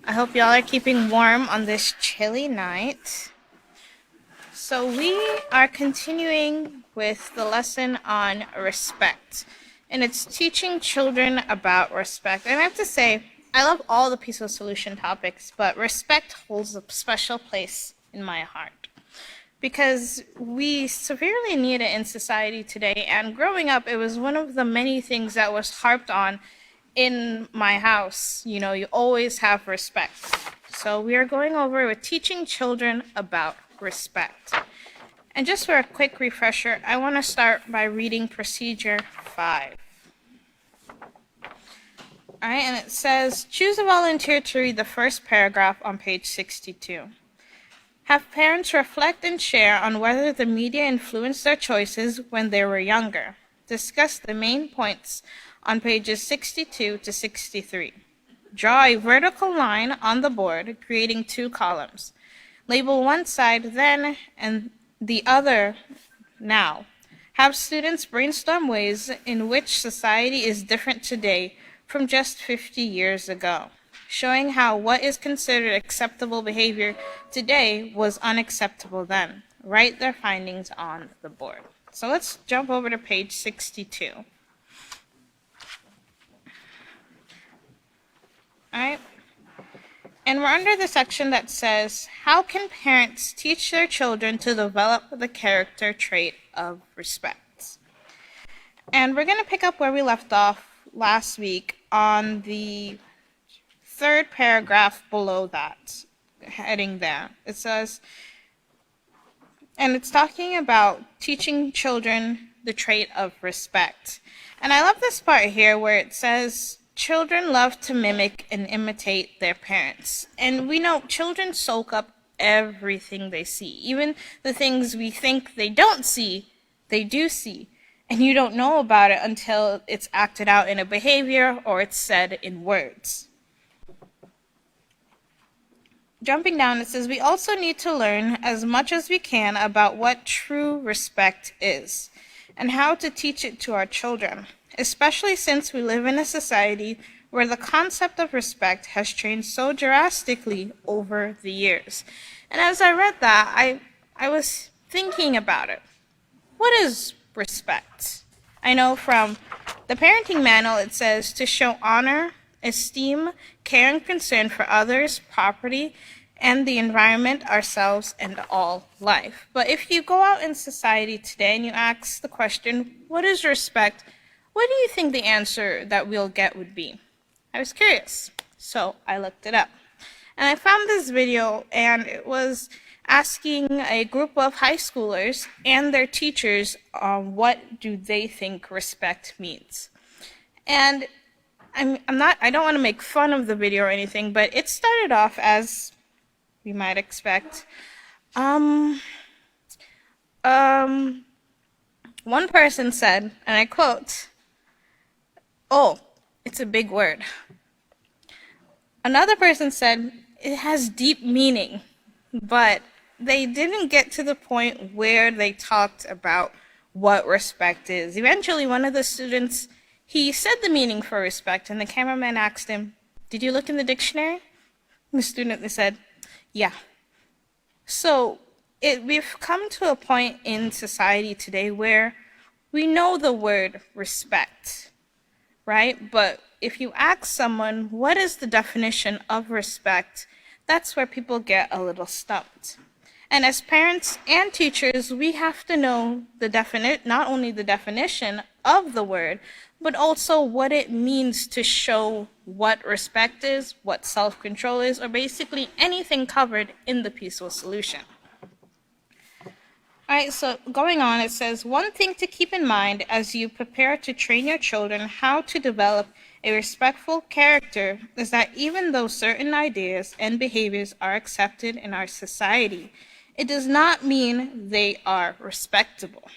I hope y'all are keeping warm on this chilly night. So we are continuing with the lesson on respect, and it's teaching children about respect. And I have to say, I love all the peaceful solution topics, but respect holds a special place in my heart because we severely need it in society today. And growing up, it was one of the many things that was harped on in my house. You know, you always have respect. So we are going over with teaching children about respect. And just for a quick refresher, I want to start by reading procedure 5. All right, and it says, choose a volunteer to read the first paragraph on page 62. Have parents reflect and share on whether the media influenced their choices when they were younger. Discuss the main points on pages 62 to 63. Draw a vertical line on the board, creating 2 columns. Label one side then and the other now. Have students brainstorm ways in which society is different today from just 50 years ago, showing how what is considered acceptable behavior today was unacceptable then. Write their findings on the board. So let's jump over to page 62. All right. And we're under the section that says, how can parents teach their children to develop the character trait of respect? And we're going to pick up where we left off last week on the 3rd paragraph below that heading there. It says, and it's talking about teaching children the trait of respect. And I love this part here where it says, children love to mimic and imitate their parents. And we know children soak up everything they see. Even the things we think they don't see, they do see. And you don't know about it until it's acted out in a behavior or it's said in words. Jumping down, it says, we also need to learn as much as we can about what true respect is and how to teach it to our children, especially since we live in a society where the concept of respect has changed so drastically over the years. And as I read that, I was thinking about it. What is respect? I know from the parenting manual it says to show honor, esteem, care, and concern for others, property, and the environment, ourselves, and all life. But if you go out in society today and you ask the question, what is respect? What do you think the answer that we'll get would be? I was curious, so I looked it up. And I found this video, and it was asking a group of high schoolers and their teachers what do they think respect means. And I don't want to make fun of the video or anything, but it started off as we might expect. One person said, and I quote, "Oh, it's a big word." Another person said, "It has deep meaning," but they didn't get to the point where they talked about what respect is. Eventually, one of the students, he said the meaning for respect, and the cameraman asked him, "Did you look in the dictionary?" And the student said, "Yeah." So we've come to a point in society today where we know the word respect, right? But if you ask someone, what is the definition of respect, that's where people get a little stumped. And as parents and teachers, we have to know not only the definition of the word, but also what it means to show what respect is, what self-control is, or basically anything covered in the peaceful solution. All right, so going on, it says, one thing to keep in mind as you prepare to train your children how to develop a respectful character is that even though certain ideas and behaviors are accepted in our society, it does not mean they are respectable.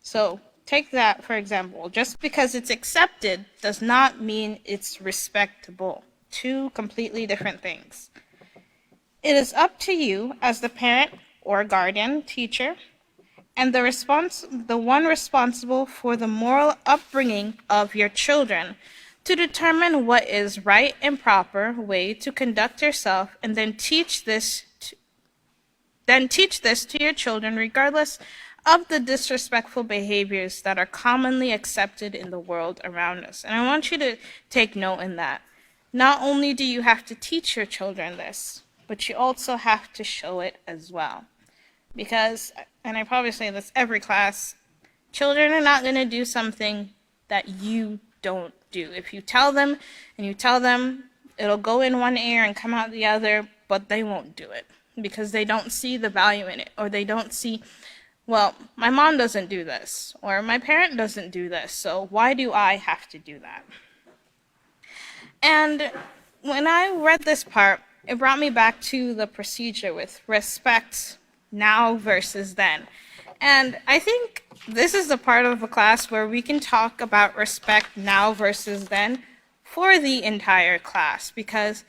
So take that for example. Just because it's accepted does not mean it's respectable. 2 completely different things. It is up to you as the parent or guardian, teacher, and the one responsible for the moral upbringing of your children, to determine what is right and proper way to conduct yourself, and then teach this to your children regardless of the disrespectful behaviors that are commonly accepted in the world around us. And I want you to take note in that. Not only do you have to teach your children this, but you also have to show it as well. Because, and I probably say this every class, children are not going to do something that you don't do. If you tell them and you tell them, it'll go in one ear and come out the other, but they won't do it because they don't see the value in it, or they don't see, well, my mom doesn't do this, or my parent doesn't do this, so why do I have to do that? And when I read this part, it brought me back to the procedure with respect now versus then. And I think this is the part of a class where we can talk about respect now versus then for the entire class, because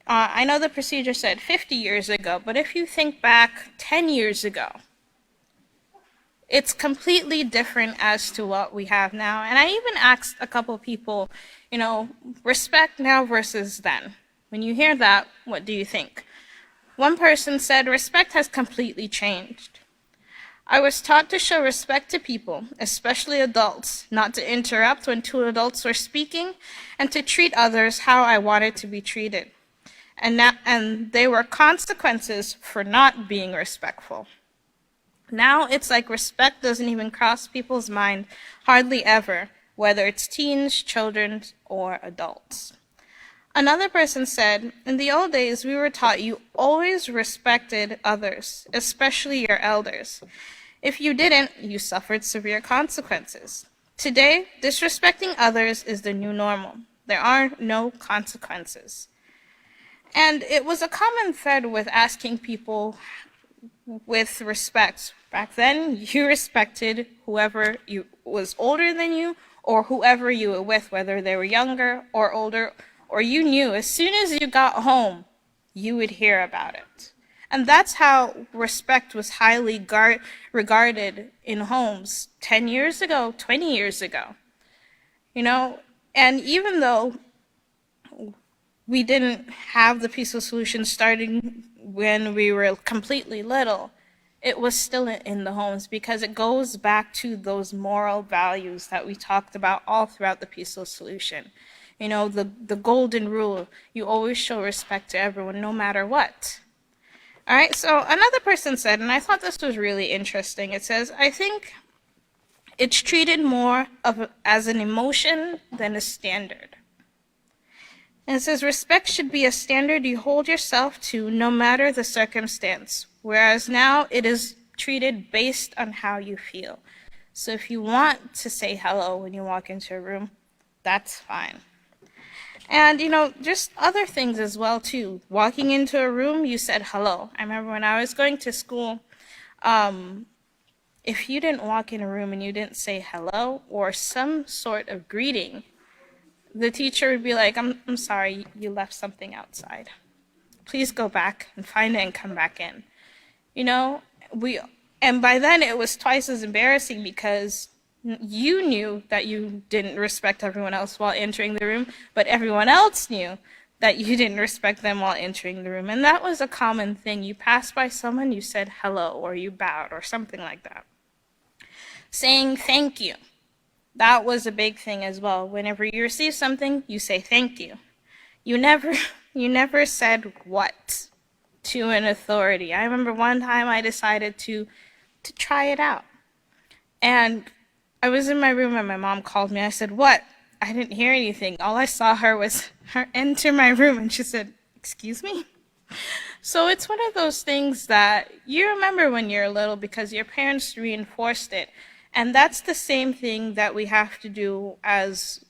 I know the procedure said 50 years ago, but if you think back 10 years ago, it's completely different as to what we have now. And I even asked a couple people, respect now versus then. When you hear that, what do you think? One person said, respect has completely changed. I was taught to show respect to people, especially adults, not to interrupt when two adults were speaking, and to treat others how I wanted to be treated. And there were consequences for not being respectful. Now it's like respect doesn't even cross people's mind, hardly ever, whether it's teens, children, or adults. Another person said, in the old days, we were taught you always respected others, especially your elders. If you didn't, you suffered severe consequences. Today, disrespecting others is the new normal. There are no consequences. And it was a common thread with asking people with respect. Back then, you respected whoever was older than you, or whoever you were with, whether they were younger or older, or you knew as soon as you got home, you would hear about it. And that's how respect was highly regarded in homes 10 years ago, 20 years ago. And even though we didn't have the peaceful solution starting when we were completely little, it was still in the homes, because it goes back to those moral values that we talked about all throughout the peaceful solution. The golden rule, you always show respect to everyone, no matter what. All right, so another person said, and I thought this was really interesting, it says, I think it's treated more as an emotion than a standard. And it says, respect should be a standard you hold yourself to no matter the circumstance, whereas now it is treated based on how you feel. So if you want to say hello when you walk into a room, that's fine. And, just other things as well, too. Walking into a room, you said hello. I remember when I was going to school, if you didn't walk in a room and you didn't say hello or some sort of greeting, the teacher would be like, I'm sorry, you left something outside. Please go back and find it and come back in. And by then it was twice as embarrassing, because you knew that you didn't respect everyone else while entering the room, but everyone else knew that you didn't respect them while entering the room. And that was a common thing. You passed by someone, you said hello, or you bowed, or something like that. Saying thank you. That was a big thing as well. Whenever you receive something, you say thank you. You never said what to an authority. I remember one time I decided to try it out. And I was in my room and my mom called me. I said, what? I didn't hear anything. All I saw was her enter my room, and she said, excuse me? So it's one of those things that you remember when you're little because your parents reinforced it. And that's the same thing that we have to do as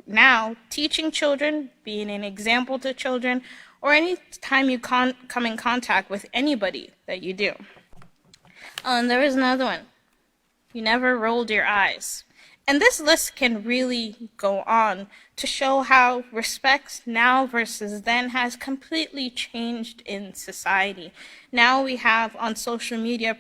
now, teaching children, being an example to children, or any time you come in contact with anybody that you do. Oh, and there was another one. You never rolled your eyes. And this list can really go on to show how respect now versus then has completely changed in society. Now we have on social media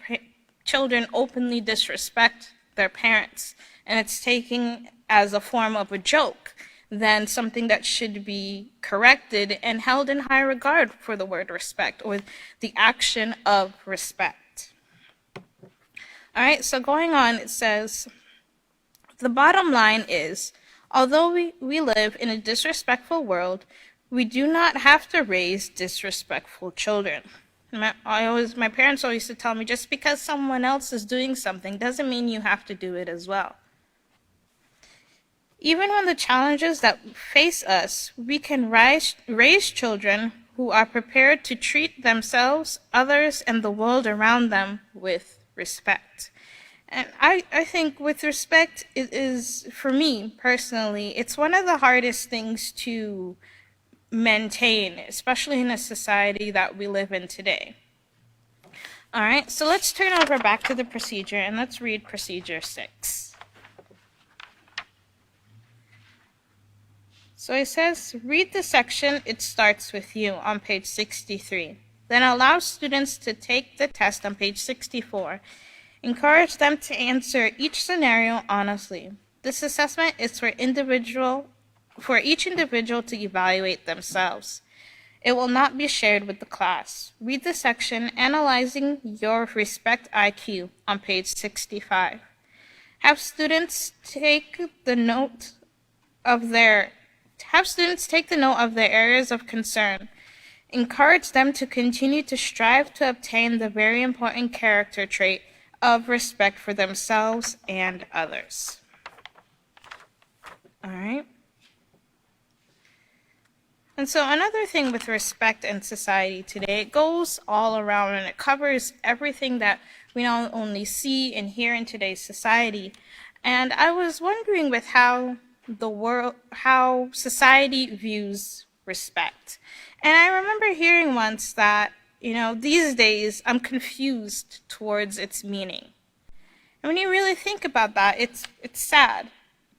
children openly disrespect their parents, and it's taken as a form of a joke. than something that should be corrected and held in high regard for the word respect or the action of respect. All right, so going on, it says, the bottom line is, although we live in a disrespectful world, we do not have to raise disrespectful children. My parents always used to tell me, just because someone else is doing something doesn't mean you have to do it as well. Even when the challenges that face us, we can raise children who are prepared to treat themselves, others, and the world around them with respect. And I think with respect, it is, for me personally, it's one of the hardest things to maintain, especially in a society that we live in today. All right, so let's turn over back to the procedure and let's read procedure 6. So it says, read the section "It Starts With You" on page 63. Then allow students to take the test on page 64. Encourage them to answer each scenario honestly. This assessment is for each individual to evaluate themselves. It will not be shared with the class. Read the section "Analyzing Your Respect IQ" on page 65. Have students take the note of their areas of concern. Encourage them to continue to strive to obtain the very important character trait of respect for themselves and others. All right. And so another thing with respect in society today, it goes all around and it covers everything that we not only see and hear in today's society. And I was wondering with how society views respect. And I remember hearing once that, these days I'm confused towards its meaning. And when you really think about that, it's sad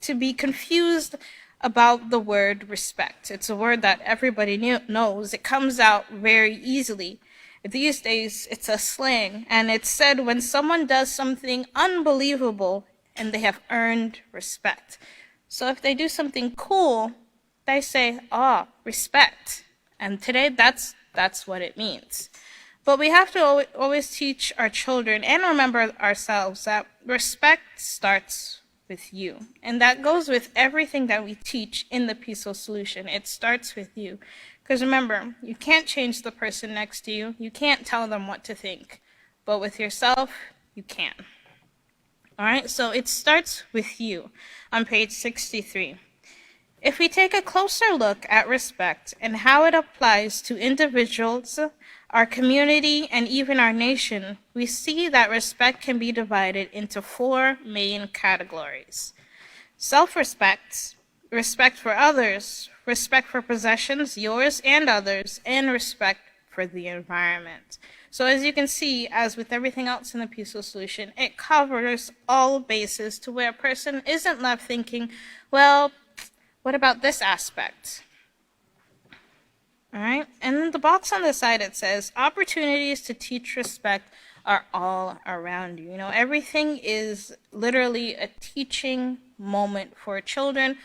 to be confused about the word respect. It's a word that everybody knows. It comes out very easily. These days, it's a slang, and it's said when someone does something unbelievable and they have earned respect. So if they do something cool, they say, respect. And today, that's what it means. But we have to always teach our children and remember ourselves that respect starts with you. And that goes with everything that we teach in the Peaceful Solution. It starts with you. Because remember, you can't change the person next to you. You can't tell them what to think. But with yourself, you can. All right, so it starts with you on page 63. If we take a closer look at respect and how it applies to individuals, our community, and even our nation, we see that respect can be divided into 4 main categories: self-respect, respect for others, respect for possessions, yours and others, and respect for the environment. So as you can see, as with everything else in the Peaceful Solution, it covers all bases to where a person isn't left thinking, well, what about this aspect? All right, and then the box on the side, it says, opportunities to teach respect are all around you. Everything is literally a teaching moment for children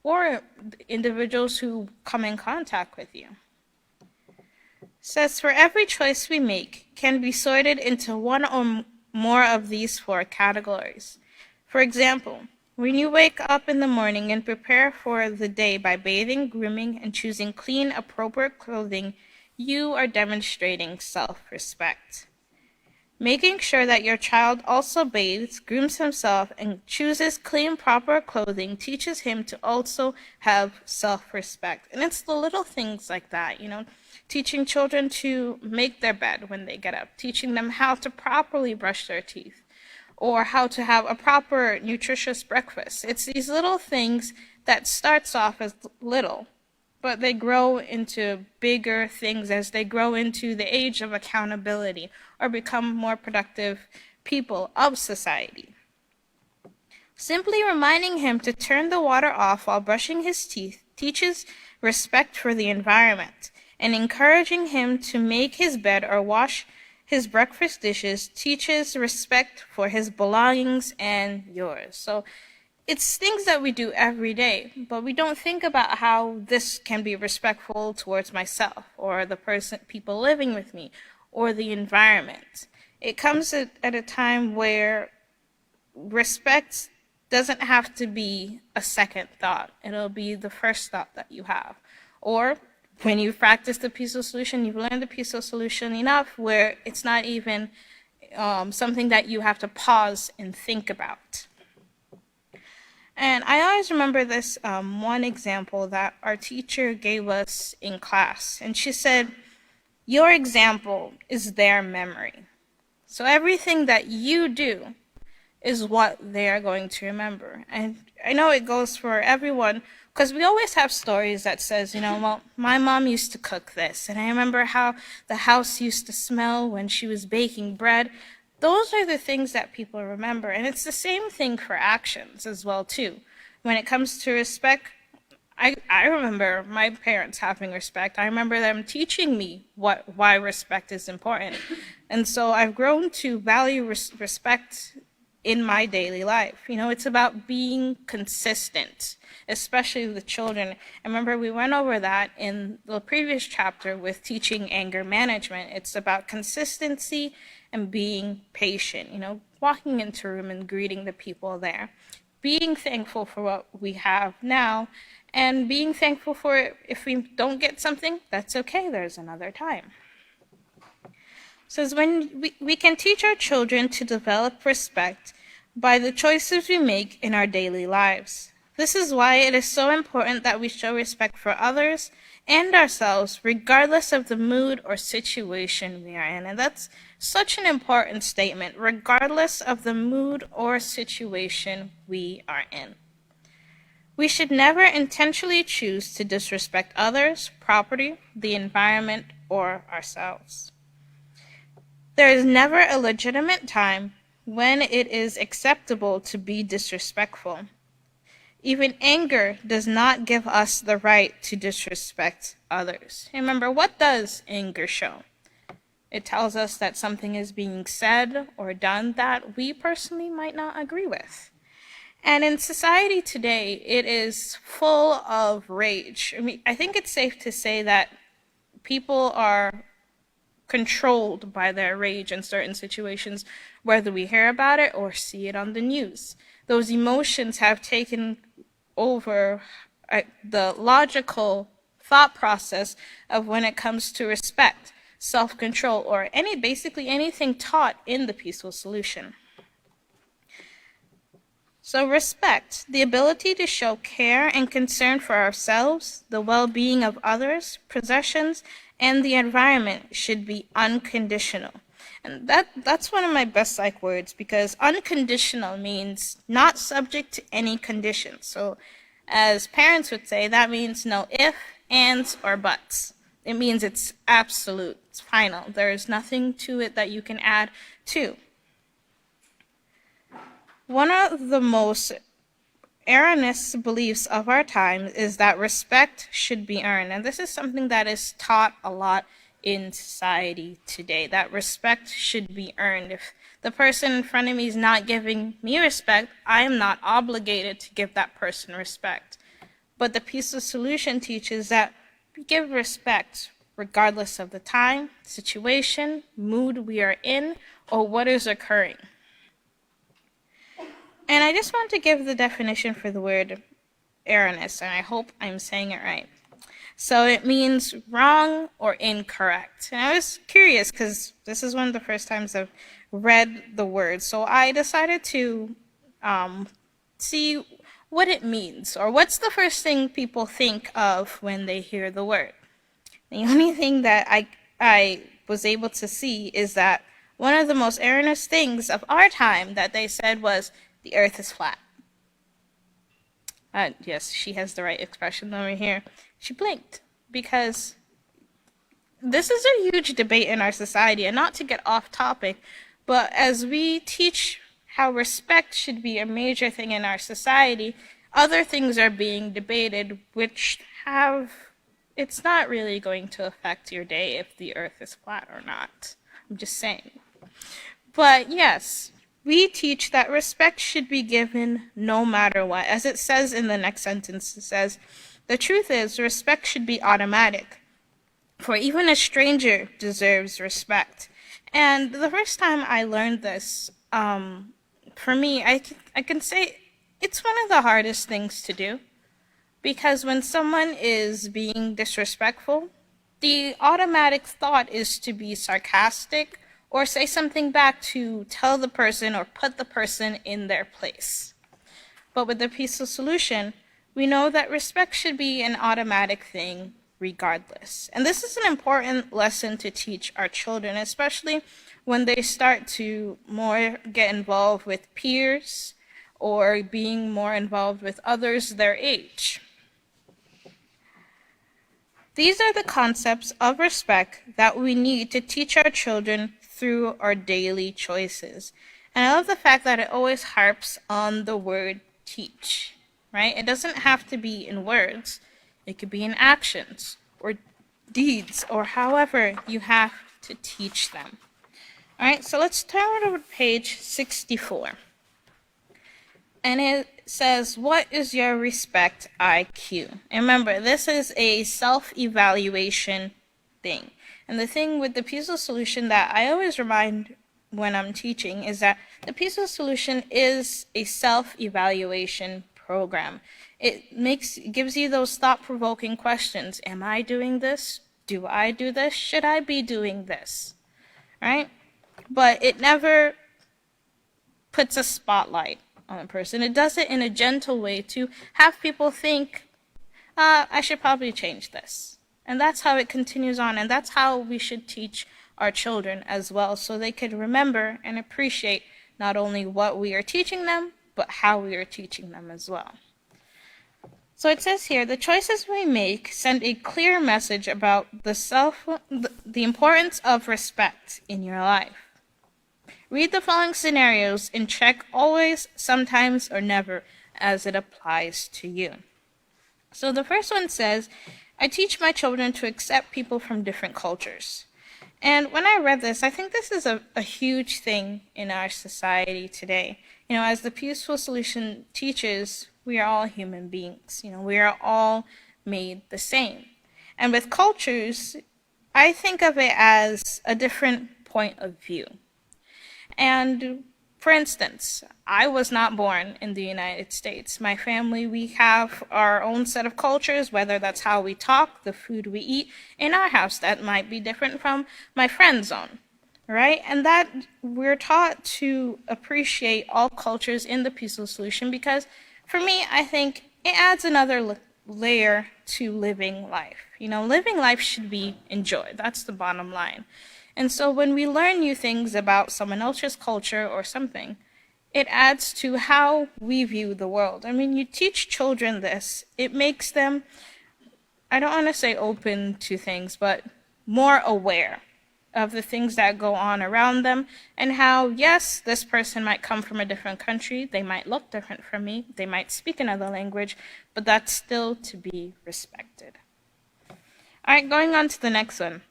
or individuals who come in contact with you. It says, for every choice we make can be sorted into one or more of these 4 categories. For example, when you wake up in the morning and prepare for the day by bathing, grooming, and choosing clean, appropriate clothing, you are demonstrating self-respect. Making sure that your child also bathes, grooms himself, and chooses clean, proper clothing teaches him to also have self-respect. And it's the little things like that, teaching children to make their bed when they get up, teaching them how to properly brush their teeth, or how to have a proper nutritious breakfast. It's these little things that starts off as little, but they grow into bigger things as they grow into the age of accountability or become more productive people of society. Simply reminding him to turn the water off while brushing his teeth teaches respect for the environment, and encouraging him to make his bed or wash his breakfast dishes teaches respect for his belongings and yours. So it's things that we do every day, but we don't think about how this can be respectful towards myself or the people living with me or the environment. It comes at a time where respect doesn't have to be a second thought. It'll be the first thought that you have. Or when you've practiced the peaceful solution, you've learned the peaceful solution enough where it's not even something that you have to pause and think about. And I always remember this one example that our teacher gave us in class. And she said, your example is their memory. So everything that you do is what they are going to remember. And I know it goes for everyone, because we always have stories that says, well, my mom used to cook this, and I remember how the house used to smell when she was baking bread. Those are the things that people remember, and it's the same thing for actions as well, too. When it comes to respect, I remember my parents having respect. I remember them teaching me why respect is important. And so I've grown to value respect in my daily life. It's about being consistent, especially with children. I remember we went over that in the previous chapter with teaching anger management. It's about consistency and being patient, walking into a room and greeting the people there, being thankful for what we have now, and being thankful for if we don't get something, that's okay, there's another time. So when we can teach our children to develop respect by the choices we make in our daily lives. This is why it is so important that we show respect for others and ourselves, regardless of the mood or situation we are in. And that's such an important statement, regardless of the mood or situation we are in. We should never intentionally choose to disrespect others, property, the environment, or ourselves. There is never a legitimate time when it is acceptable to be disrespectful. Even anger does not give us the right to disrespect others. Remember, what does anger show? It tells us that something is being said or done that we personally might not agree with. And in society today, it is full of rage. I think it's safe to say that people are controlled by their rage in certain situations, whether we hear about it or see it on the news. Those emotions have taken over the logical thought process of when it comes to respect, self-control, or basically anything taught in the peaceful solution. So respect, the ability to show care and concern for ourselves, the well-being of others, possessions, and the environment should be unconditional. And that's one of my best like words, because unconditional means not subject to any conditions. So as parents would say, that means no if, ands, or buts. It means it's absolute, it's final. There's nothing to it that you can add to. One of the most erroneous beliefs of our time is that respect should be earned. And this is something that is taught a lot in society today, that respect should be earned. If the person in front of me is not giving me respect, I am not obligated to give that person respect. But the peaceful solution teaches that we give respect regardless of the time, situation, mood we are in, or what is occurring. And I just want to give the definition for the word erroneous, and I hope I'm saying it right. So it means wrong or incorrect. And I was curious because this is one of the first times I've read the word. So I decided to see what it means, or what's the first thing people think of when they hear the word. The only thing that I was able to see is that one of the most erroneous things of our time that they said was, the earth is flat. Yes, she has the right expression over here. She blinked, because this is a huge debate in our society, and not to get off topic, but as we teach how respect should be a major thing in our society, other things are being debated which it's not really going to affect your day if the earth is flat or not. I'm just saying. But yes, we teach that respect should be given no matter what. As it says in the next sentence, it says, the truth is, respect should be automatic, for even a stranger deserves respect. And the first time I learned this, for me, I can say it's one of the hardest things to do. Because when someone is being disrespectful, the automatic thought is to be sarcastic or say something back to tell the person or put the person in their place. But with the peaceful solution, we know that respect should be an automatic thing regardless. And this is an important lesson to teach our children, especially when they start to more get involved with peers or being more involved with others their age. These are the concepts of respect that we need to teach our children through our daily choices. And I love the fact that it always harps on the word teach, right? It doesn't have to be in words. It could be in actions or deeds or however you have to teach them. All right, so let's turn over to page 64. And it says, what is your respect IQ? And remember, this is a self-evaluation thing. And the thing with the peaceful solution that I always remind when I'm teaching is that the peaceful solution is a self-evaluation program. It gives you those thought-provoking questions. Am I doing this? Do I do this? Should I be doing this? Right? But it never puts a spotlight on a person. It does it in a gentle way to have people think, I should probably change this. And that's how it continues on, and that's how we should teach our children as well, so they could remember and appreciate not only what we are teaching them, but how we are teaching them as well. So it says here, the choices we make send a clear message about the importance of respect in your life. Read the following scenarios and check always, sometimes, or never as it applies to you. So the first one says, I teach my children to accept people from different cultures. And when I read this, I think this is a huge thing in our society today. You know, as the peaceful solution teaches, we are all human beings. You know, we are all made the same. And with cultures, I think of it as a different point of view. And for instance, I was not born in the United States. My family, we have our own set of cultures, whether that's how we talk, the food we eat in our house, that might be different from my friend's own, right? And that we're taught to appreciate all cultures in the peaceful solution because for me, I think it adds another layer to living life. You know, living life should be enjoyed. That's the bottom line. And so when we learn new things about someone else's culture or something, it adds to how we view the world. I mean, you teach children this, it makes them, I don't want to say open to things, but more aware of the things that go on around them and how, yes, this person might come from a different country, they might look different from me, they might speak another language, but that's still to be respected. All right, going on to the next one.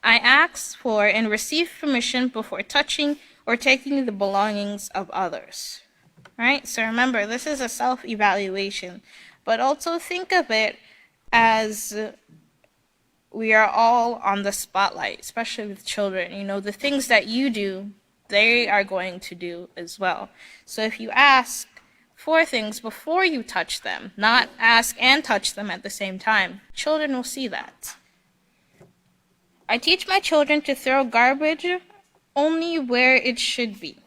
I ask for and receive permission before touching or taking the belongings of others. Right? So remember, this is a self-evaluation, but also think of it as we are all on the spotlight, especially with children. You know, the things that you do, they are going to do as well. So if you ask for things before you touch them, not ask and touch them at the same time, children will see that. I teach my children to throw garbage only where it should be.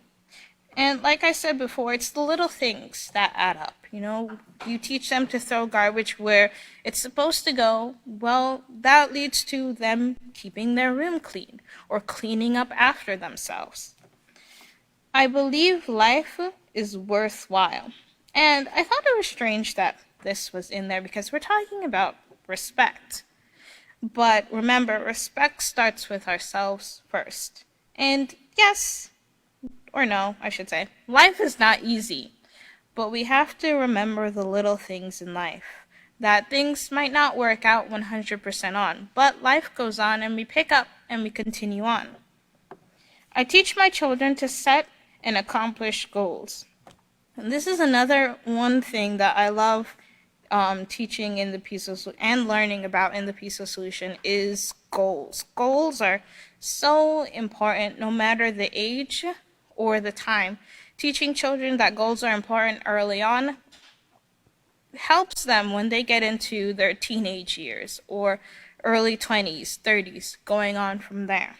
And like I said before, it's the little things that add up. You know, you teach them to throw garbage where it's supposed to go. Well, that leads to them keeping their room clean or cleaning up after themselves. I believe life is worthwhile. And I thought it was strange that this was in there because we're talking about respect. But remember, respect starts with ourselves first. And yes, or no, I should say, life is not easy. But we have to remember the little things in life. That things might not work out 100% on, but life goes on and we pick up and we continue on. I teach my children to set and accomplish goals. And this is another one thing that I love teaching in the and learning about in the PISA solution is goals. Goals are so important no matter the age or the time. Teaching children that goals are important early on helps them when they get into their teenage years or early 20s, 30s, going on from there.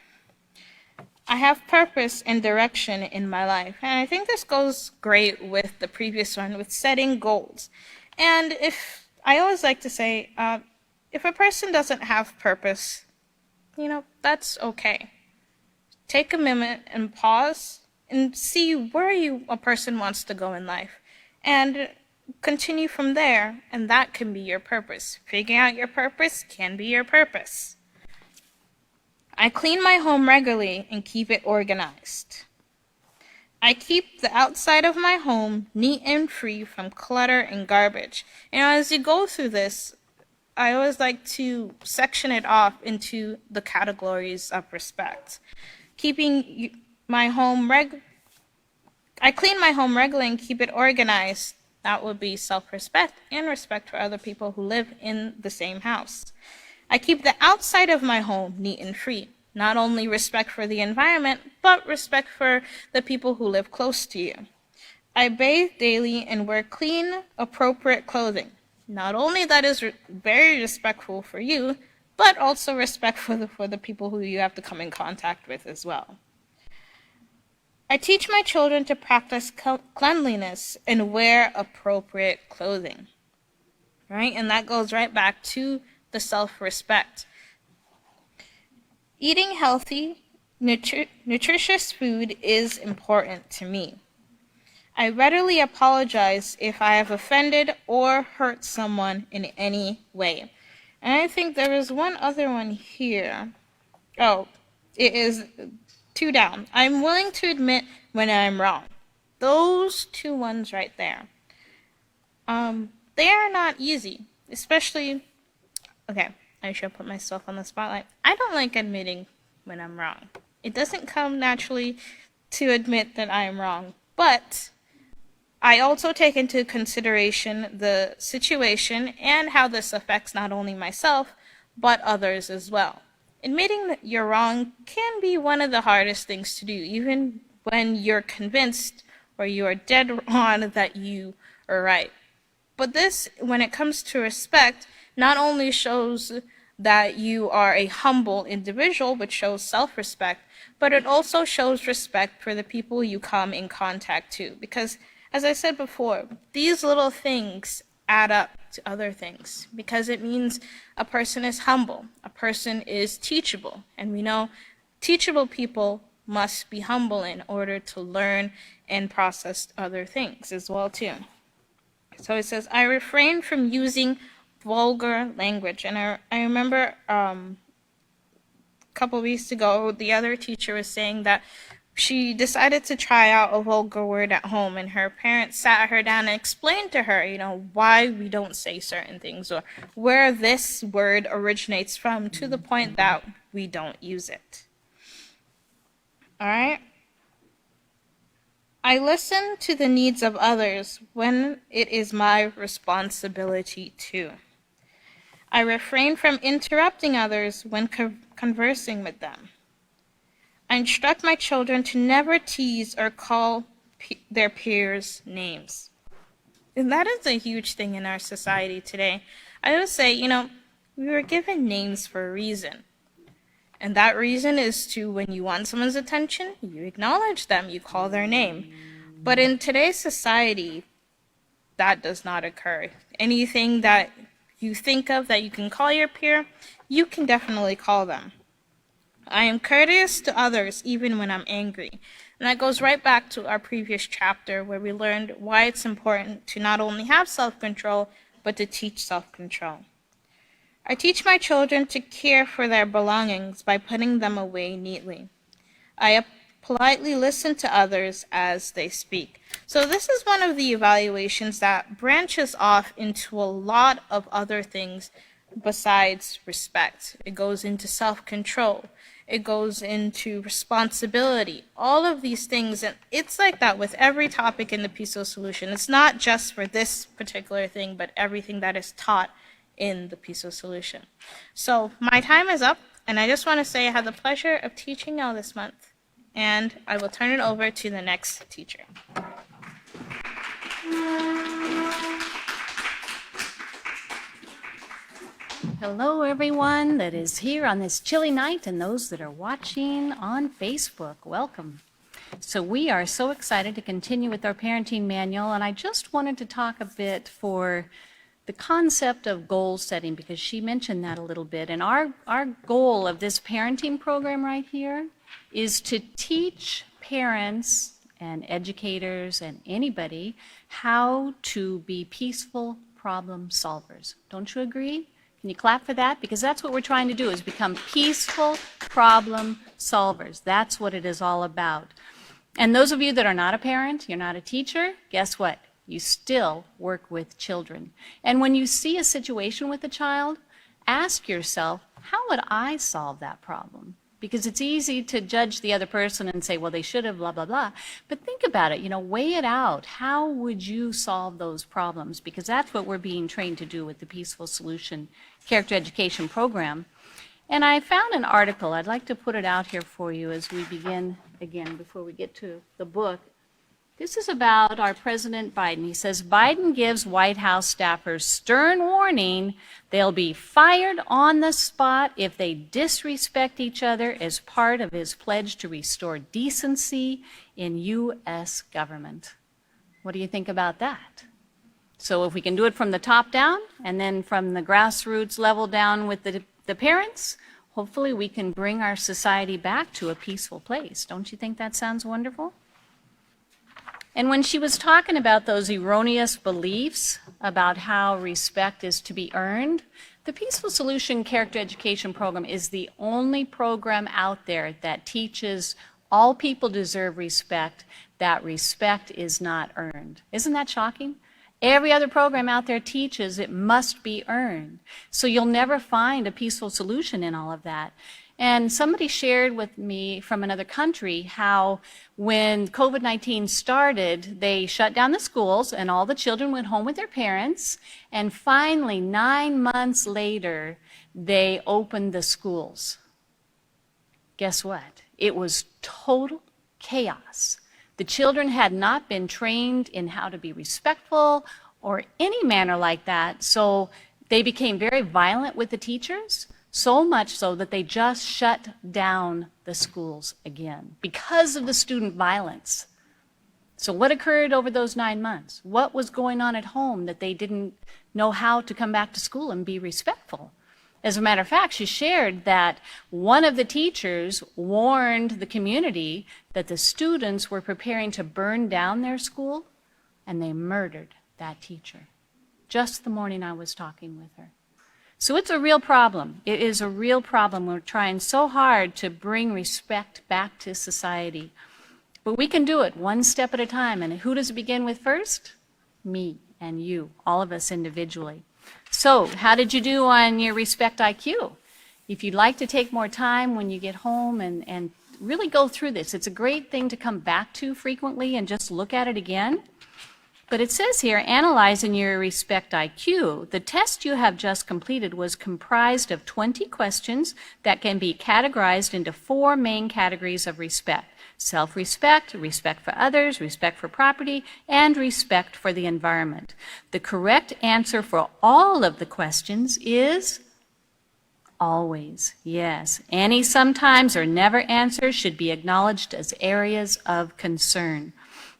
I have purpose and direction in my life, and I think this goes great with the previous one, with setting goals. And I always like to say, if a person doesn't have purpose, that's okay. Take a minute and pause and see where a person wants to go in life, and continue from there, and that can be your purpose. Figuring out your purpose can be your purpose. I clean my home regularly and keep it organized. I keep the outside of my home neat and free from clutter and garbage. As you go through this, I always like to section it off into the categories of respect. I clean my home regularly and keep it organized. That would be self-respect and respect for other people who live in the same house. I keep the outside of my home neat and free. Not only respect for the environment, but respect for the people who live close to you. I bathe daily and wear clean, appropriate clothing. Not only that is very respectful for you, but also respect for the people who you have to come in contact with as well. I teach my children to practice cleanliness and wear appropriate clothing. Right? And that goes right back to the self-respect. Eating healthy, nutritious food is important to me. I readily apologize if I have offended or hurt someone in any way. And I think there is one other one here. Oh, it is 2 down. I'm willing to admit when I'm wrong. Those 2 ones right there. They are not easy, especially, okay, I should put myself on the spotlight. I don't like admitting when I'm wrong. It doesn't come naturally to admit that I am wrong, but I also take into consideration the situation and how this affects not only myself, but others as well. Admitting that you're wrong can be one of the hardest things to do, even when you're convinced or you are dead on that you are right. But this, when it comes to respect, not only shows that you are a humble individual, which shows self-respect, but it also shows respect for the people you come in contact to. Because, as I said before, these little things add up to other things, because it means a person is humble, a person is teachable, and we know teachable people must be humble in order to learn and process other things as well too. So it says, I refrain from using vulgar language. And I remember a couple weeks ago, the other teacher was saying that she decided to try out a vulgar word at home, and her parents sat her down and explained to her, why we don't say certain things or where this word originates from, to the point that we don't use it. All right? I listen to the needs of others when it is my responsibility to. I refrain from interrupting others when conversing with them. I instruct my children to never tease or call their peers names. And that is a huge thing in our society today. I would say, we were given names for a reason. And that reason is to, when you want someone's attention, you acknowledge them, you call their name. But in today's society, that does not occur. Anything that you think of that you can call your peer, you can definitely call them. I am courteous to others even when I'm angry. And that goes right back to our previous chapter where we learned why it's important to not only have self-control, but to teach self-control. I teach my children to care for their belongings by putting them away neatly. I politely listen to others as they speak. So this is one of the evaluations that branches off into a lot of other things besides respect. It goes into self-control. it goes into responsibility, all of these things. And it's like that with every topic in the peaceful solution. It's not just for this particular thing, but everything that is taught in the peaceful solution. So my time is up, and I just want to say I had the pleasure of teaching y'all this month, and I will turn it over to the next teacher. Hello, everyone that is here on this chilly night and those that are watching on Facebook. Welcome. So we are so excited to continue with our parenting manual, and I just wanted to talk a bit for the concept of goal setting, because she mentioned that a little bit. And our goal of this parenting program right here is to teach parents and educators and anybody how to be peaceful problem solvers. Don't you agree? Can you clap for that? Because that's what we're trying to do, is become peaceful problem solvers. That's what it is all about. And those of you that are not a parent, you're not a teacher, guess what? You still work with children. And when you see a situation with a child, ask yourself, how would I solve that problem? Because it's easy to judge the other person and say, well, they should have, blah, blah, blah. But think about it, weigh it out. How would you solve those problems? Because that's what we're being trained to do with the Peaceful Solution Character Education Program. And I found an article. I'd like to put it out here for you as we begin again before we get to the book. This is about our President Biden. He says, Biden gives White House staffers stern warning they'll be fired on the spot if they disrespect each other as part of his pledge to restore decency in U.S. government. What do you think about that? So if we can do it from the top down and then from the grassroots level down with the parents, hopefully we can bring our society back to a peaceful place. Don't you think that sounds wonderful? And when she was talking about those erroneous beliefs about how respect is to be earned, the Peaceful Solution Character Education Program is the only program out there that teaches all people deserve respect, that respect is not earned. Isn't that shocking? Every other program out there teaches it must be earned. So you'll never find a peaceful solution in all of that. And somebody shared with me from another country how when COVID-19 started, they shut down the schools and all the children went home with their parents. And finally, 9 months later, they opened the schools. Guess what? It was total chaos. The children had not been trained in how to be respectful or any manner like that. So they became very violent with the teachers. So much so that they just shut down the schools again because of the student violence. So what occurred over those 9 months? What was going on at home that they didn't know how to come back to school and be respectful? As a matter of fact, she shared that one of the teachers warned the community that the students were preparing to burn down their school, and they murdered that teacher. Just the morning I was talking with her. So it's a real problem. It is a real problem. We're trying so hard to bring respect back to society. But we can do it one step at a time. And who does it begin with first? Me and you, all of us individually. So how did you do on your respect IQ? If you'd like to take more time when you get home and really go through this, it's a great thing to come back to frequently and just look at it again. But it says here, analyzing your respect IQ, the test you have just completed was comprised of 20 questions that can be categorized into 4 main categories of respect: self-respect, respect for others, respect for property, and respect for the environment. The correct answer for all of the questions is always. Yes, any, sometimes, or never answers should be acknowledged as areas of concern.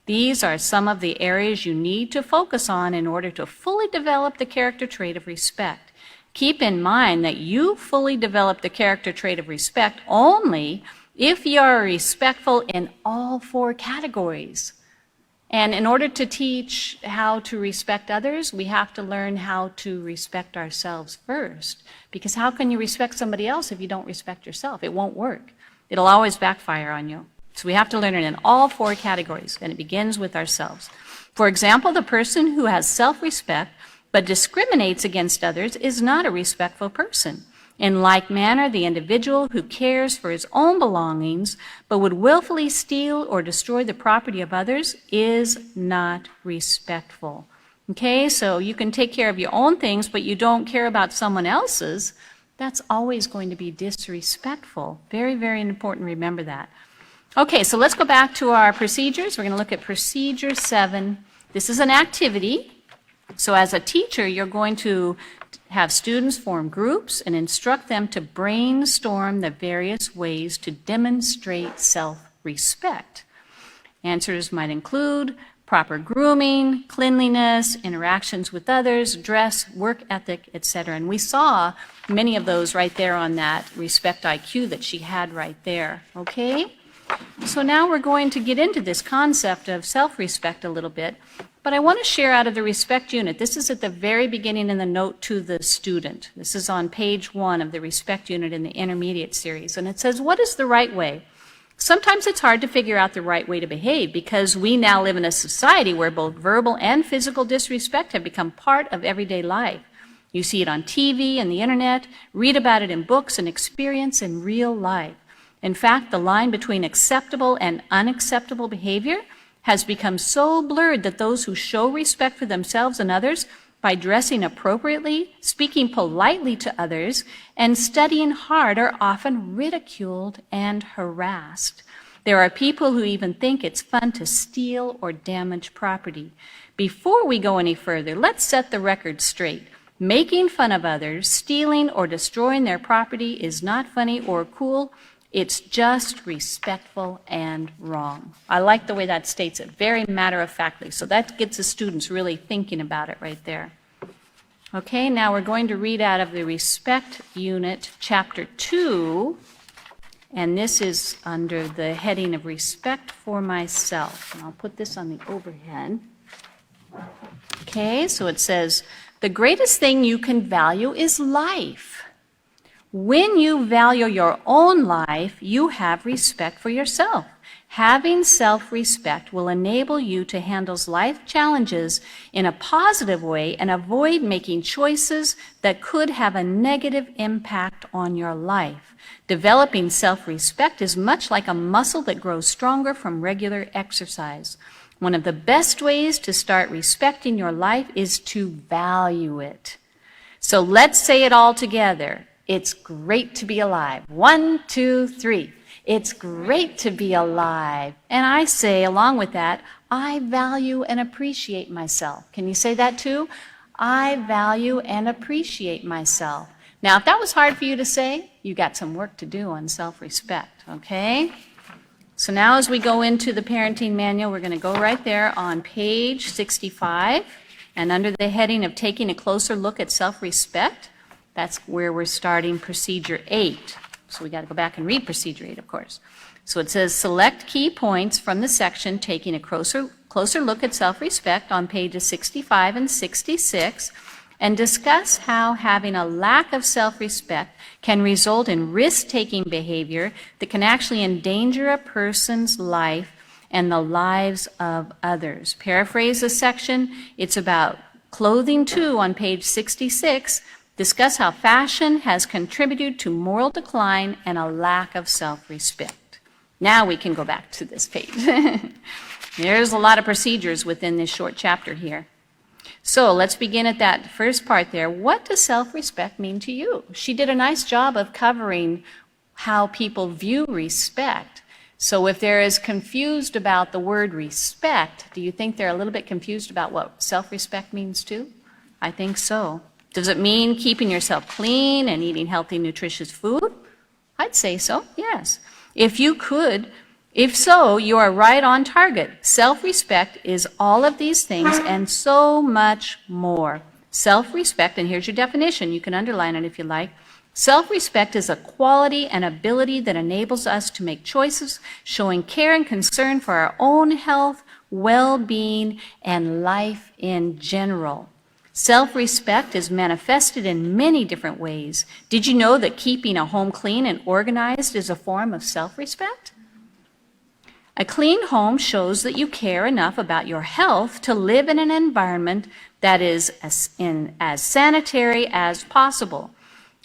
These are some of the areas you need to focus on in order to fully develop the character trait of respect. Keep in mind that you fully develop the character trait of respect only if you are respectful in all 4 categories. And in order to teach how to respect others, we have to learn how to respect ourselves first. Because how can you respect somebody else if you don't respect yourself? It won't work. It'll always backfire on you. So we have to learn it in all 4 categories, and it begins with ourselves. For example, the person who has self-respect but discriminates against others is not a respectful person. In like manner, the individual who cares for his own belongings but would willfully steal or destroy the property of others is not respectful. Okay, so you can take care of your own things, but you don't care about someone else's. That's always going to be disrespectful. Very, very important. Remember that. Okay, so let's go back to our procedures. We're going to look at procedure 7. This is an activity. So as a teacher, you're going to have students form groups and instruct them to brainstorm the various ways to demonstrate self-respect. Answers might include proper grooming, cleanliness, interactions with others, dress, work ethic, etc. And we saw many of those right there on that respect IQ that she had right there. Okay? So now we're going to get into this concept of self-respect a little bit. But I want to share out of the respect unit. This is at the very beginning in the note to the student. This is on page 1 of the respect unit in the intermediate series. And it says, what is the right way? Sometimes it's hard to figure out the right way to behave because we now live in a society where both verbal and physical disrespect have become part of everyday life. You see it on TV and the internet, read about it in books, and experience in real life. In fact, the line between acceptable and unacceptable behavior has become so blurred that those who show respect for themselves and others by dressing appropriately, speaking politely to others, and studying hard are often ridiculed and harassed. There are people who even think it's fun to steal or damage property. Before we go any further, let's set the record straight. Making fun of others, stealing or destroying their property is not funny or cool. It's just respectful and wrong. I like the way that states it, very matter-of-factly. So that gets the students really thinking about it right there. Okay, now we're going to read out of the respect unit, chapter 2, and this is under the heading of respect for myself. And I'll put this on the overhead. Okay, so it says, the greatest thing you can value is life. When you value your own life, you have respect for yourself. Having self-respect will enable you to handle life challenges in a positive way and avoid making choices that could have a negative impact on your life. Developing self-respect is much like a muscle that grows stronger from regular exercise. One of the best ways to start respecting your life is to value it. So let's say it all together. It's great to be alive. 1, 2, 3. It's great to be alive. And I say, along with that, I value and appreciate myself. Can you say that too? I value and appreciate myself. Now, if that was hard for you to say, you got some work to do on self-respect, okay? So now as we go into the parenting manual, we're going to go right there on page 65. And under the heading of taking a closer look at self-respect, that's where we're starting procedure 8. So we got to go back and read procedure 8, of course. So it says, select key points from the section taking a closer look at self-respect on pages 65 and 66, and discuss how having a lack of self-respect can result in risk-taking behavior that can actually endanger a person's life and the lives of others. Paraphrase the section. It's about clothing 2 on page 66. Discuss how fashion has contributed to moral decline and a lack of self-respect. Now we can go back to this page. There's a lot of procedures within this short chapter here. So let's begin at that first part there. What does self-respect mean to you? She did a nice job of covering how people view respect. So if they're as confused about the word respect, do you think they're a little bit confused about what self-respect means too? I think so. Does it mean keeping yourself clean and eating healthy, nutritious food? I'd say so, yes. If so, you are right on target. Self-respect is all of these things and so much more. Self-respect, and here's your definition. You can underline it if you like. Self-respect is a quality and ability that enables us to make choices showing care and concern for our own health, well-being, and life in general. Self-respect is manifested in many different ways. Did you know that keeping a home clean and organized is a form of self-respect? A clean home shows that you care enough about your health to live in an environment that is as sanitary as possible.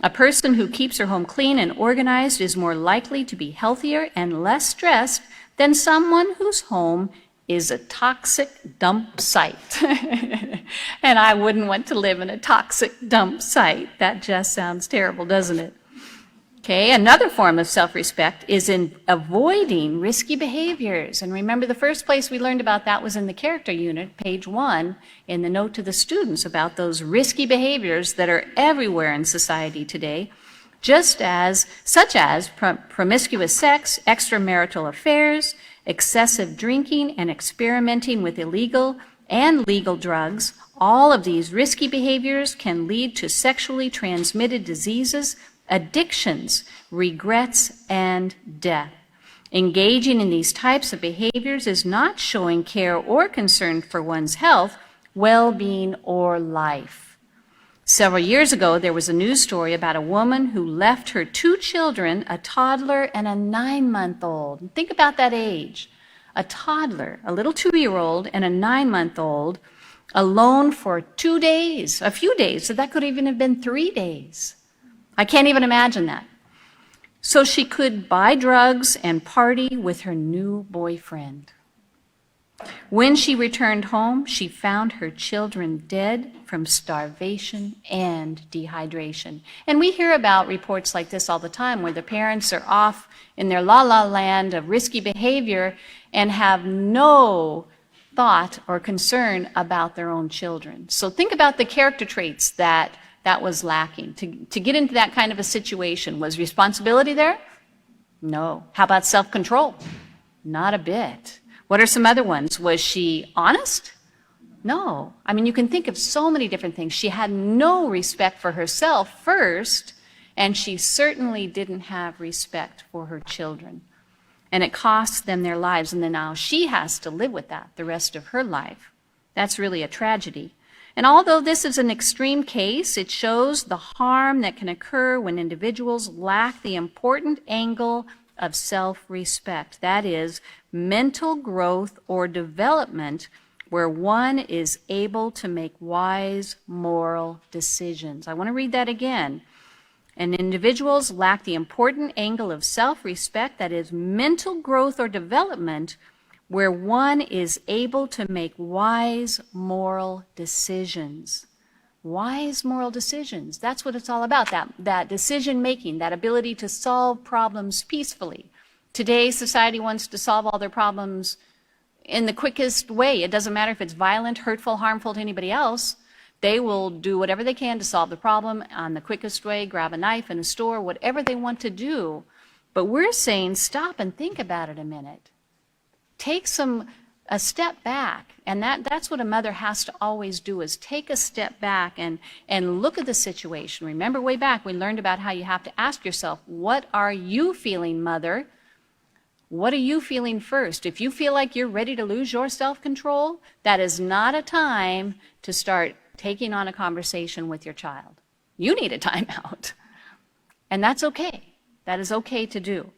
A person who keeps her home clean and organized is more likely to be healthier and less stressed than someone whose home is a toxic dump site. And I wouldn't want to live in a toxic dump site. That just sounds terrible, doesn't it? Okay, another form of self-respect is in avoiding risky behaviors. And remember, the first place we learned about that was in the character unit, page 1, in the note to the students about those risky behaviors that are everywhere in society today, such as promiscuous sex, extramarital affairs, excessive drinking, and experimenting with illegal and legal drugs. All of these risky behaviors can lead to sexually transmitted diseases, addictions, regrets, and death. Engaging in these types of behaviors is not showing care or concern for one's health, well-being, or life. Several years ago, there was a news story about a woman who left her 2 children, a toddler and a 9-month-old. Think about that age. A toddler, a little 2-year-old, and a 9-month-old, alone for 2 days, a few days, so that could even have been 3 days. I can't even imagine that. So she could buy drugs and party with her new boyfriend. When she returned home, she found her children dead from starvation and dehydration. And we hear about reports like this all the time, where the parents are off in their la-la land of risky behavior and have no thought or concern about their own children. So think about the character traits that was lacking. To get into that kind of a situation, was responsibility there? No. How about self-control? Not a bit. What are some other ones? Was she honest? No. I mean, you can think of so many different things. She had no respect for herself first, and she certainly didn't have respect for her children. And it cost them their lives, and then now she has to live with that the rest of her life. That's really a tragedy. And although this is an extreme case, it shows the harm that can occur when individuals lack the important angle of self-respect. That is, mental growth or development where one is able to make wise moral decisions. I want to read that again. And individuals lack the important angle of self-respect, that is, mental growth or development where one is able to make wise moral decisions. Wise moral decisions. That's what it's all about, that decision-making, that ability to solve problems peacefully. Today, society wants to solve all their problems in the quickest way. It doesn't matter if it's violent, hurtful, harmful to anybody else. They will do whatever they can to solve the problem on the quickest way, grab a knife in a store, whatever they want to do. But we're saying stop and think about it a minute. Take a step back, and that's what a mother has to always do, is take a step back and look at the situation. Remember, way back we learned about how you have to ask yourself, what are you feeling, mother? What are you feeling first? If you feel like you're ready to lose your self-control, that is not a time to start taking on a conversation with your child. You need a timeout, and that's okay. That is okay to do.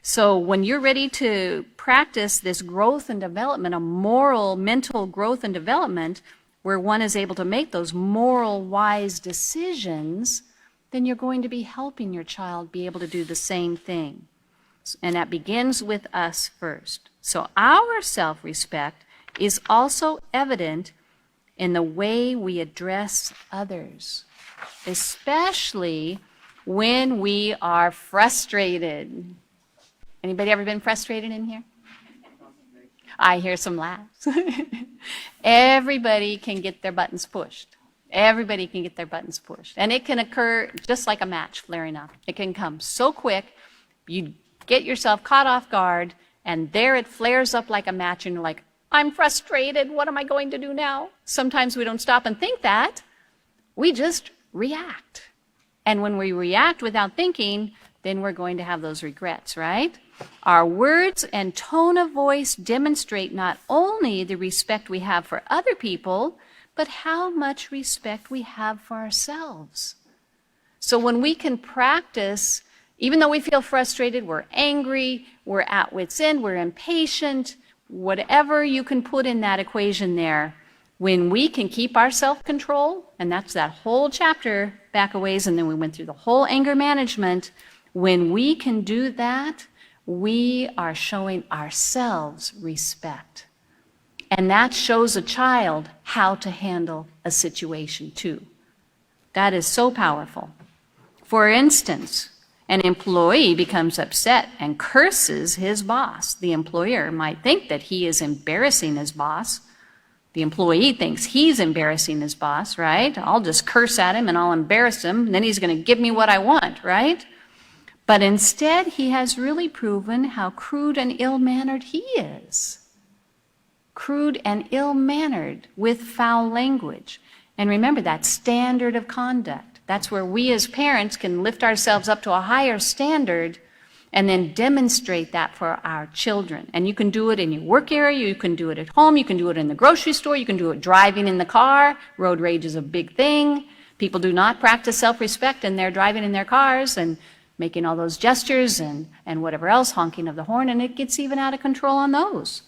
So when you're ready to practice this growth and development, a moral, mental growth and development, where one is able to make those moral, wise decisions, then you're going to be helping your child be able to do the same thing. And that begins with us first. So our self-respect is also evident in the way we address others, especially when we are frustrated. Anybody ever been frustrated in here? I hear some laughs. Everybody can get their buttons pushed. Everybody can get their buttons pushed. And it can occur just like a match flaring up. It can come so quick, you get yourself caught off guard, and there it flares up like a match, and you're like, I'm frustrated. What am I going to do now? Sometimes we don't stop and think that. We just react. And when we react without thinking, then we're going to have those regrets, right? Our words and tone of voice demonstrate not only the respect we have for other people, but how much respect we have for ourselves. So when we can practice, even though we feel frustrated, we're angry, we're at wit's end, we're impatient, whatever you can put in that equation there, when we can keep our self-control, and that's that whole chapter back a ways, and then we went through the whole anger management. When we can do that, we are showing ourselves respect. And that shows a child how to handle a situation too. That is so powerful. For instance, an employee becomes upset and curses his boss. The employer might think that he is embarrassing his boss. The employee thinks he's embarrassing his boss, right? I'll just curse at him and I'll embarrass him, and then he's going to give me what I want, right? But instead, he has really proven how crude and ill-mannered he is. Crude and ill-mannered with foul language. And remember that standard of conduct. That's where we as parents can lift ourselves up to a higher standard and then demonstrate that for our children. And you can do it in your work area, you can do it at home, you can do it in the grocery store, you can do it driving in the car. Road rage is a big thing. People do not practice self-respect, and they're driving in their cars and making all those gestures and whatever else, honking of the horn, and it gets even out of control on those.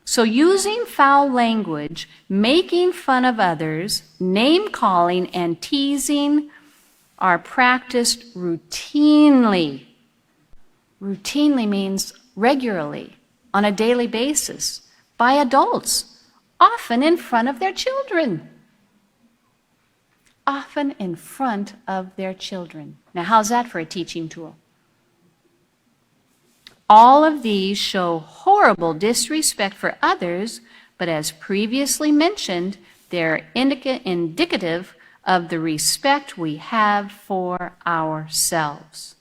So using foul language, making fun of others, name-calling, and teasing are practiced routinely. Routinely means regularly, on a daily basis, by adults, often in front of their children. Often in front of their children. Now, how's that for a teaching tool? All of these show horrible disrespect for others, but as previously mentioned, they're indicative of the respect we have for ourselves.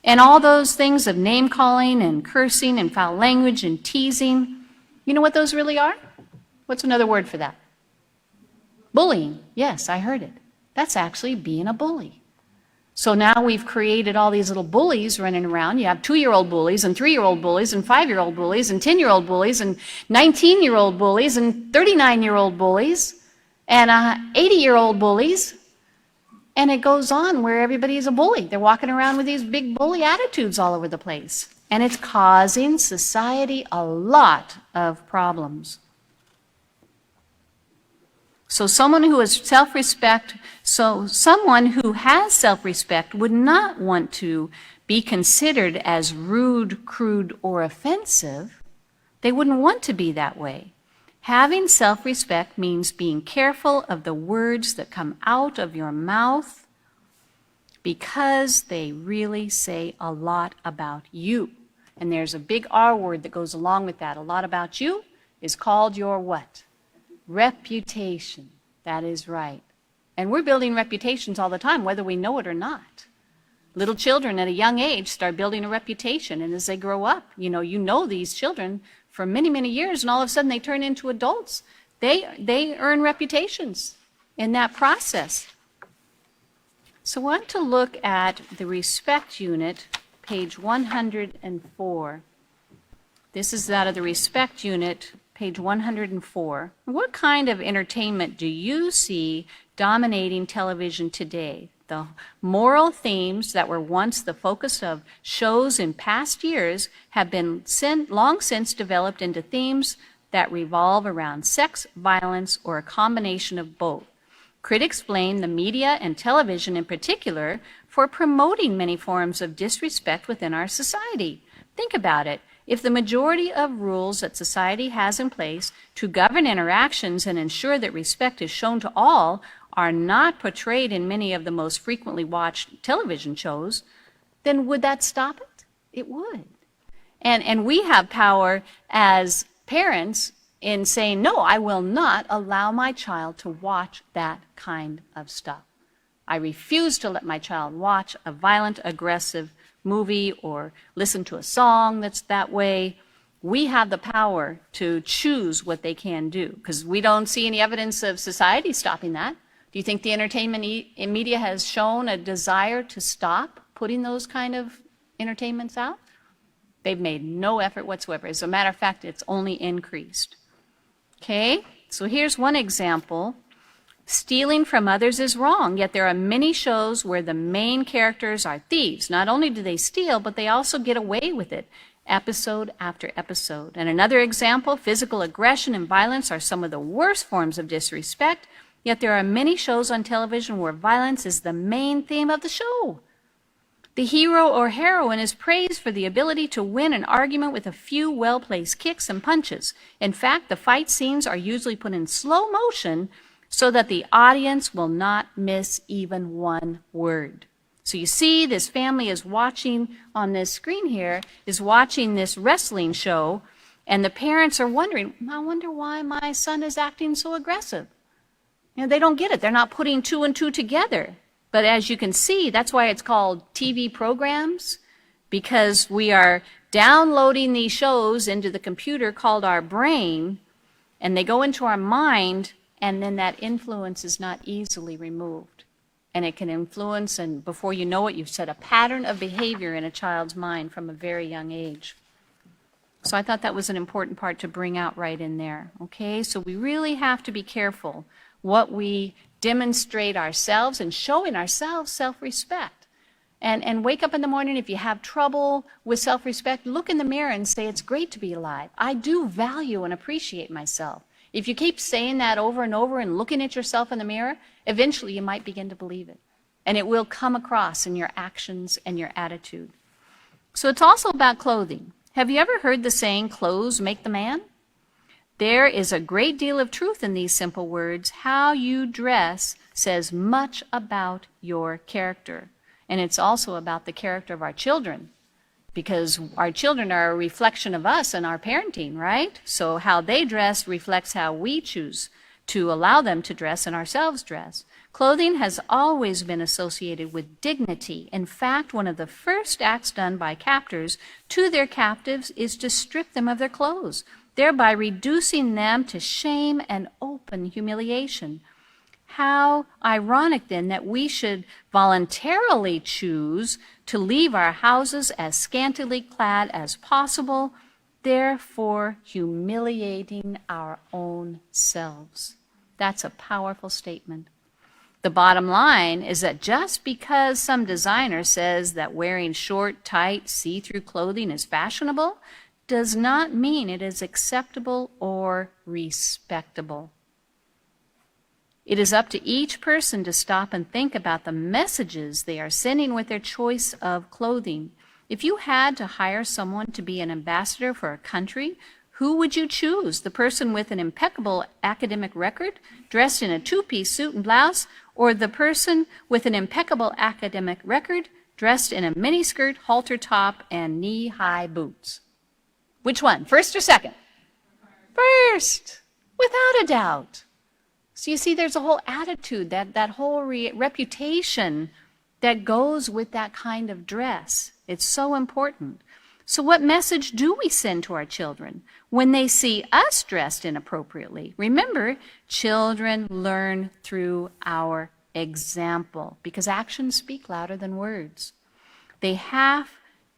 And all those things of name-calling and cursing and foul language and teasing, you know what those really are? What's another word for that? Bullying. Yes, I heard it. That's actually being a bully. So now we've created all these little bullies running around. You have 2-year-old bullies and 3-year-old bullies and 5-year-old bullies and 10-year-old bullies and 19-year-old bullies and 39-year-old bullies and 80-year-old bullies. And it goes on where everybody's a bully. They're walking around with these big bully attitudes all over the place. And it's causing society a lot of problems. So someone who has self-respect would not want to be considered as rude, crude, or offensive. They wouldn't want to be that way. Having self-respect means being careful of the words that come out of your mouth because they really say a lot about you. And there's a big R word that goes along with that. A lot about you is called your what? Reputation. That is right. And we're building reputations all the time, whether we know it or not. Little children at a young age start building a reputation, and as they grow up, you know these children for many, many years, and all of a sudden they turn into adults. They earn reputations in that process. So I want to look at the respect unit, page 104. This is out of the respect unit, page 104. What kind of entertainment do you see dominating television today? The moral themes that were once the focus of shows in past years have been long since developed into themes that revolve around sex, violence, or a combination of both. Critics blame the media and television in particular for promoting many forms of disrespect within our society. Think about it. If the majority of rules that society has in place to govern interactions and ensure that respect is shown to all are not portrayed in many of the most frequently watched television shows, then would that stop it? It would. And we have power as parents in saying, no, I will not allow my child to watch that kind of stuff. I refuse to let my child watch a violent, aggressive movie or listen to a song that's that way. We have the power to choose what they can do because we don't see any evidence of society stopping that. Do you think the entertainment media has shown a desire to stop putting those kind of entertainments out? They've made no effort whatsoever. As a matter of fact, it's only increased. Okay, so here's one example. Stealing from others is wrong, yet there are many shows where the main characters are thieves. Not only do they steal, but they also get away with it, episode after episode. And another example, physical aggression and violence are some of the worst forms of disrespect, Yet there are many shows on television where violence is the main theme of the show. The hero or heroine is praised for the ability to win an argument with a few well-placed kicks and punches. In fact, the fight scenes are usually put in slow motion so that the audience will not miss even one word. So you see, this family is watching on this screen here, is watching this wrestling show, and the parents are wondering, I wonder why my son is acting so aggressive. You know, they don't get it. They're not putting two and two together. But as you can see, that's why it's called TV programs, because we are downloading these shows into the computer called our brain, and they go into our mind, and then that influence is not easily removed. And it can influence, and before you know it, you've set a pattern of behavior in a child's mind from a very young age. So I thought that was an important part to bring out right in there. Okay, so we really have to be careful what we demonstrate ourselves and showing ourselves self-respect. And wake up in the morning, if you have trouble with self-respect, look in the mirror and say, it's great to be alive. I do value and appreciate myself. If you keep saying that over and over and looking at yourself in the mirror, eventually you might begin to believe it. And it will come across in your actions and your attitude. So it's also about clothing. Have you ever heard the saying, clothes make the man? There is a great deal of truth in these simple words. How you dress says much about your character. And it's also about the character of our children, because our children are a reflection of us and our parenting, right? So how they dress reflects how we choose to allow them to dress and ourselves dress. Clothing has always been associated with dignity. In fact, one of the first acts done by captors to their captives is to strip them of their clothes, thereby reducing them to shame and open humiliation. How ironic then that we should voluntarily choose to leave our houses as scantily clad as possible, therefore humiliating our own selves. That's a powerful statement. The bottom line is that just because some designer says that wearing short, tight, see-through clothing is fashionable does not mean it is acceptable or respectable. It is up to each person to stop and think about the messages they are sending with their choice of clothing. If you had to hire someone to be an ambassador for a country, who would you choose? The person with an impeccable academic record, dressed in a two-piece suit and blouse, or the person with an impeccable academic record, dressed in a miniskirt, halter top, and knee-high boots? Which one, first or second? First, without a doubt. So you see, there's a whole attitude, that whole reputation that goes with that kind of dress. It's so important. So what message do we send to our children when they see us dressed inappropriately? Remember, children learn through our example, because actions speak louder than words. They have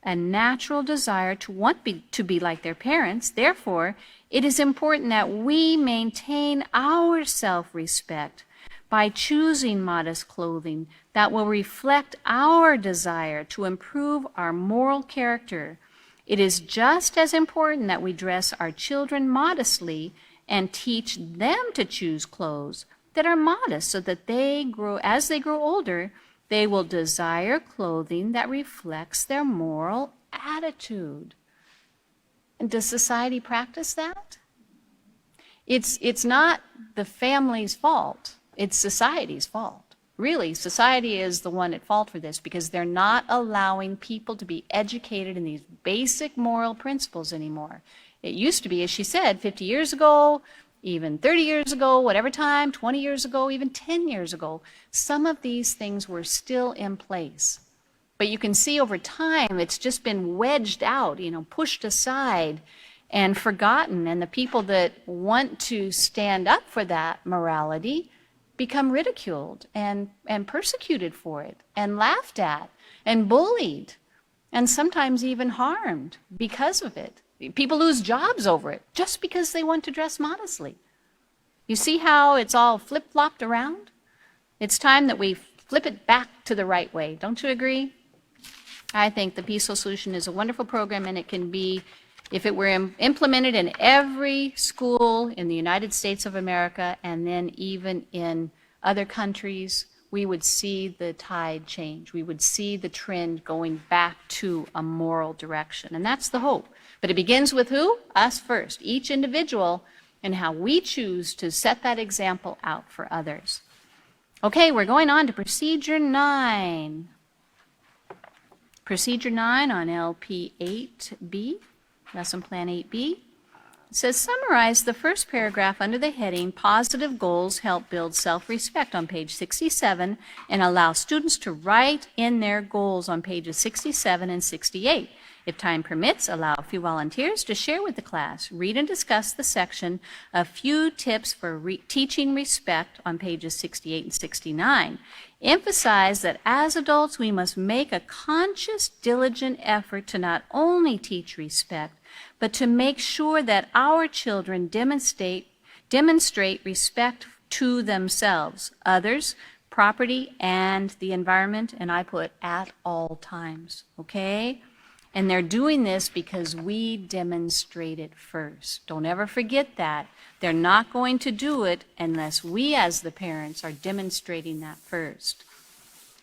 a natural desire to want to be like their parents. Therefore, it is important that we maintain our self-respect by choosing modest clothing that will reflect our desire to improve our moral character. It is just as important that we dress our children modestly and teach them to choose clothes that are modest so that as they grow older, they will desire clothing that reflects their moral attitude. And does society practice that? It's not the family's fault. It's society's fault. Really, society is the one at fault for this, because they're not allowing people to be educated in these basic moral principles anymore. It used to be, as she said, 50 years ago, even 30 years ago, whatever time, 20 years ago, even 10 years ago, some of these things were still in place. But you can see over time, it's just been wedged out, pushed aside and forgotten. And the people that want to stand up for that morality become ridiculed and persecuted for it, and laughed at, and bullied, and sometimes even harmed because of it. People lose jobs over it just because they want to dress modestly. You see how it's all flip-flopped around? It's time that we flip it back to the right way. Don't you agree? I think the Peaceful Solution is a wonderful program, and it can be If it were implemented in every school in the United States of America and then even in other countries, we would see the tide change. We would see the trend going back to a moral direction. And that's the hope. But it begins with who? Us first, each individual, and how we choose to set that example out for others. Okay, we're going on to Procedure 9. Procedure 9 on LP 8B, Lesson Plan 8B. It says, summarize the first paragraph under the heading, Positive Goals Help Build Self-Respect on page 67, and allow students to write in their goals on pages 67 and 68. If time permits, allow a few volunteers to share with the class. Read and discuss the section, A Few Tips for Teaching Respect on pages 68 and 69. Emphasize that as adults, we must make a conscious, diligent effort to not only teach respect, but to make sure that our children demonstrate respect to themselves, others, property, and the environment, and I put at all times, okay? And they're doing this because we demonstrate it first. Don't ever forget that. They're not going to do it unless we as the parents are demonstrating that first.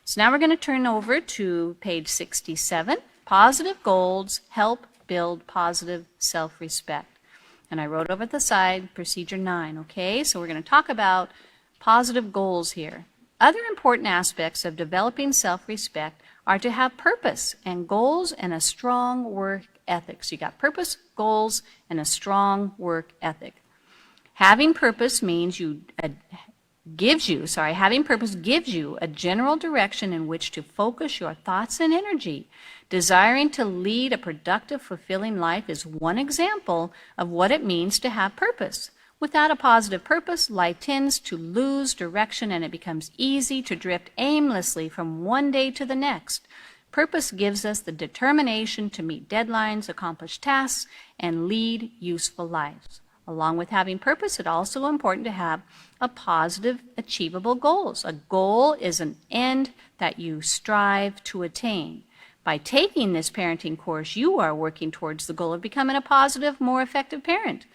So now we're going to turn over to page 67. Positive goals help build positive self-respect. And I wrote over at the side, Procedure 9, okay? So we're going to talk about positive goals here. Other important aspects of developing self-respect are to have purpose and goals and a strong work ethic. So you got purpose, goals, and a strong work ethic. Having purpose means having purpose gives you a general direction in which to focus your thoughts and energy. Desiring to lead a productive, fulfilling life is one example of what it means to have purpose. Without a positive purpose, life tends to lose direction and it becomes easy to drift aimlessly from one day to the next. Purpose gives us the determination to meet deadlines, accomplish tasks, and lead useful lives. Along with having purpose, it's also important to have a positive, achievable goals. A goal is an end that you strive to attain. By taking this parenting course, you are working towards the goal of becoming a positive, more effective parent.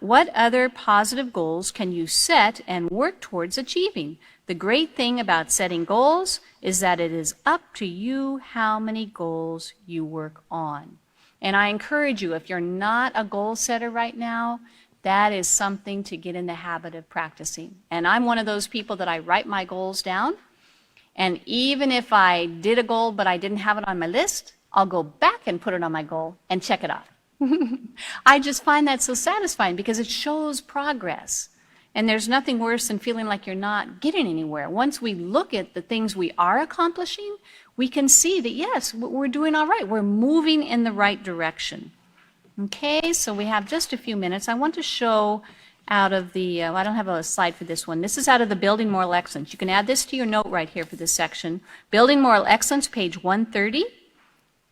What other positive goals can you set and work towards achieving? The great thing about setting goals is that it is up to you how many goals you work on. And I encourage you, if you're not a goal setter right now, that is something to get in the habit of practicing. And I'm one of those people that I write my goals down. And even if I did a goal but I didn't have it on my list, I'll go back and put it on my goal and check it off. I just find that so satisfying because it shows progress. And there's nothing worse than feeling like you're not getting anywhere. Once we look at the things we are accomplishing, we can see that, yes, we're doing all right. We're moving in the right direction. Okay, so we have just a few minutes. I want to show out of the, I don't have a slide for this one. This is out of the Building Moral Excellence. You can add this to your note right here for this section. Building Moral Excellence, page 130.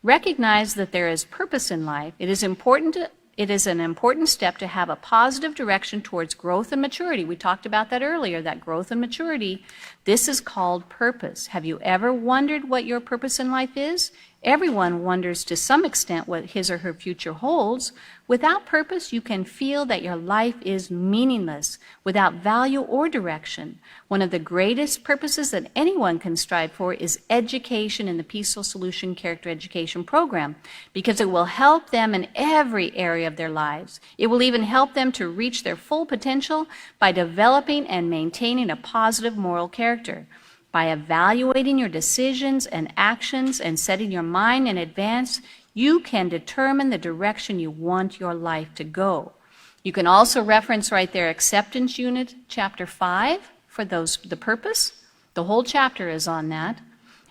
Recognize that there is purpose in life. It is an important step to have a positive direction towards growth and maturity. We talked about that earlier, that growth and maturity. This is called purpose. Have you ever wondered what your purpose in life is? Everyone wonders to some extent what his or her future holds. Without purpose, you can feel that your life is meaningless, without value or direction. One of the greatest purposes that anyone can strive for is education in the Peaceful Solution Character Education Program, because it will help them in every area of their lives. It will even help them to reach their full potential by developing and maintaining a positive moral character. By evaluating your decisions and actions and setting your mind in advance, you can determine the direction you want your life to go. You can also reference right there Acceptance Unit, Chapter 5, for the purpose. The whole chapter is on that.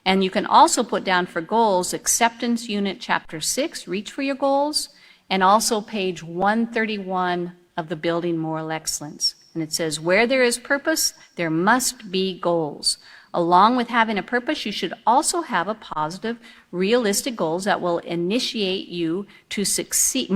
And you can also put down for goals Acceptance Unit, Chapter 6, Reach for Your Goals, and also page 131 of the Building Moral Excellence. And it says, where there is purpose, there must be goals. Along with having a purpose, you should also have a positive, realistic goals that will motivate you to succeed,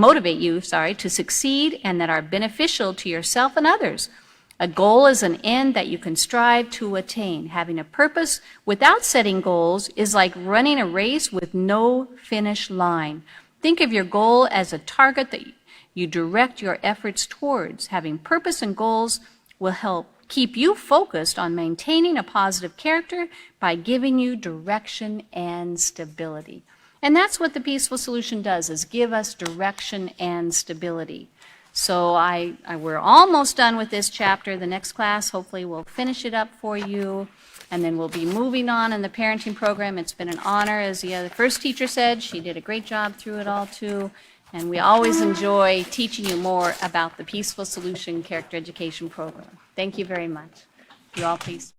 and that are beneficial to yourself and others. A goal is an end that you can strive to attain. Having a purpose without setting goals is like running a race with no finish line. Think of your goal as a target that you direct your efforts towards. Having purpose and goals will help keep you focused on maintaining a positive character by giving you direction and stability. And that's what the Peaceful Solution does, is give us direction and stability. So we're almost done with this chapter. The next class, hopefully, we'll finish it up for you, and then we'll be moving on in the parenting program. It's been an honor. As the first teacher said, she did a great job through it all, too. And we always enjoy teaching you more about the Peaceful Solution Character Education Program. Thank you very much. You all please.